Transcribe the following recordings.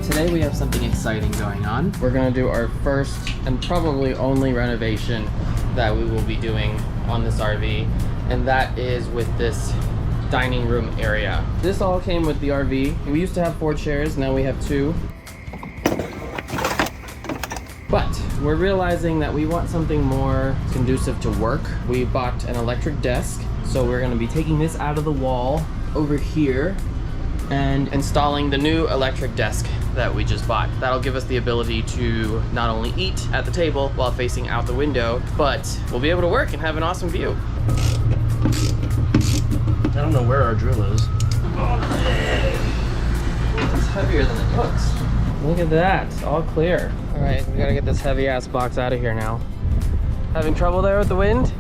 Today we have something exciting going on. We're gonna do our first and probably only renovation that we will be doing on this RV, and that is with this dining room area. This all came with the RV. We used to have 4 chairs, now we have 2. But we're realizing that we want something more conducive to work. We bought an electric desk, so we're gonna be taking this out of the wall over here and installing the new electric desk that we just bought. That'll give us the ability to not only eat at the table while facing out the window, but we'll be able to work and have an awesome view. I don't know where our drill is. It's heavier than it looks. Look at that, all clear. All right, we gotta get this heavy ass box out of here now. Having trouble there with the wind?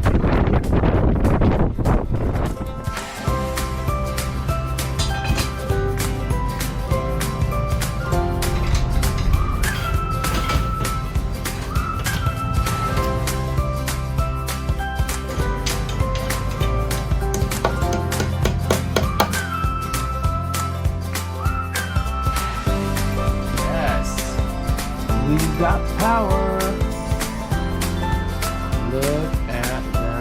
We've got power. Look at that.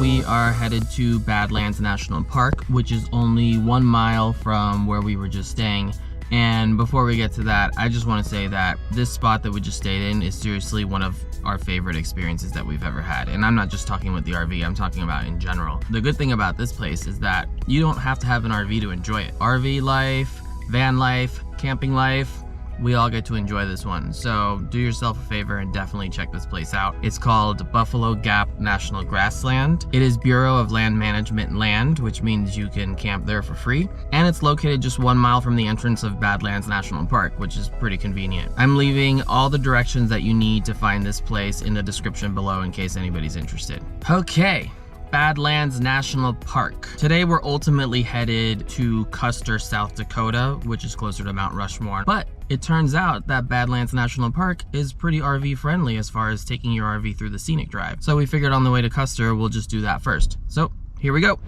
We are headed to Badlands National Park, which is only 1 mile from where we were just staying. And before we get to that, I just want to say that this spot that we just stayed in is seriously one of our favorite experiences that we've ever had. And I'm not just talking with the RV, I'm talking about in general. The good thing about this place is that you don't have to have an RV to enjoy it. RV life, van life, camping life, we all get to enjoy this one. So do yourself a favor and definitely check this place out. It's called Buffalo Gap National Grassland. It is Bureau of Land Management land, which means you can camp there for free. And it's located just 1 mile from the entrance of Badlands National Park, which is pretty convenient. I'm leaving all the directions that you need to find this place in the description below in case anybody's interested. Okay. Badlands National Park. Today we're ultimately headed to Custer, South Dakota, which is closer to Mount Rushmore. But it turns out that Badlands National Park is pretty RV friendly as far as taking your RV through the scenic drive. So we figured on the way to Custer, we'll just do that first. So here we go.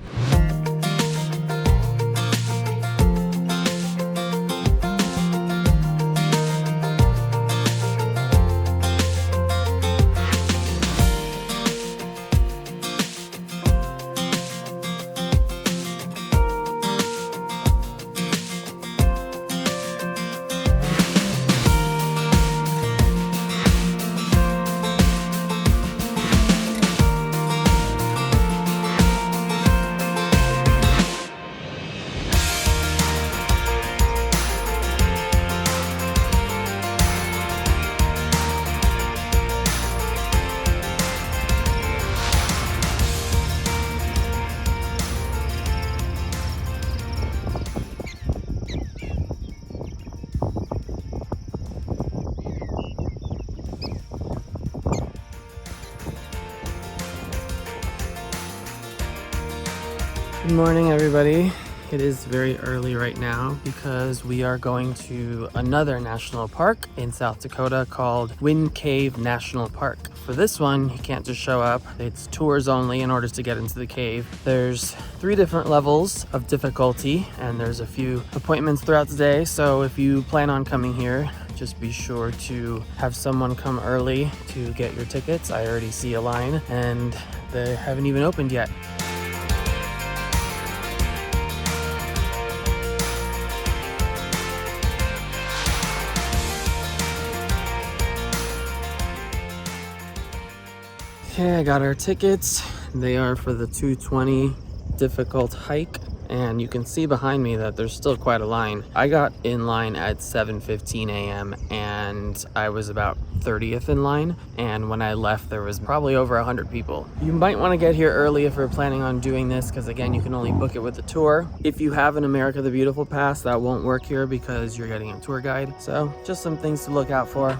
Good morning, everybody. It is very early right now because we are going to another national park in South Dakota called Wind Cave National Park. For this one, you can't just show up. It's tours only in order to get into the cave. There's 3 different levels of difficulty and there's a few appointments throughout the day. So if you plan on coming here, just be sure to have someone come early to get your tickets. I already see a line and they haven't even opened yet. Okay, I got our tickets. They are for the 220 difficult hike. And you can see behind me that there's still quite a line. I got in line at 7:15 a.m. and I was about 30th in line. And when I left, there was probably over 100 people. You might want to get here early if you're planning on doing this, because again, you can only book it with the tour. If you have an America the Beautiful pass, that won't work here because you're getting a tour guide. So just some things to look out for.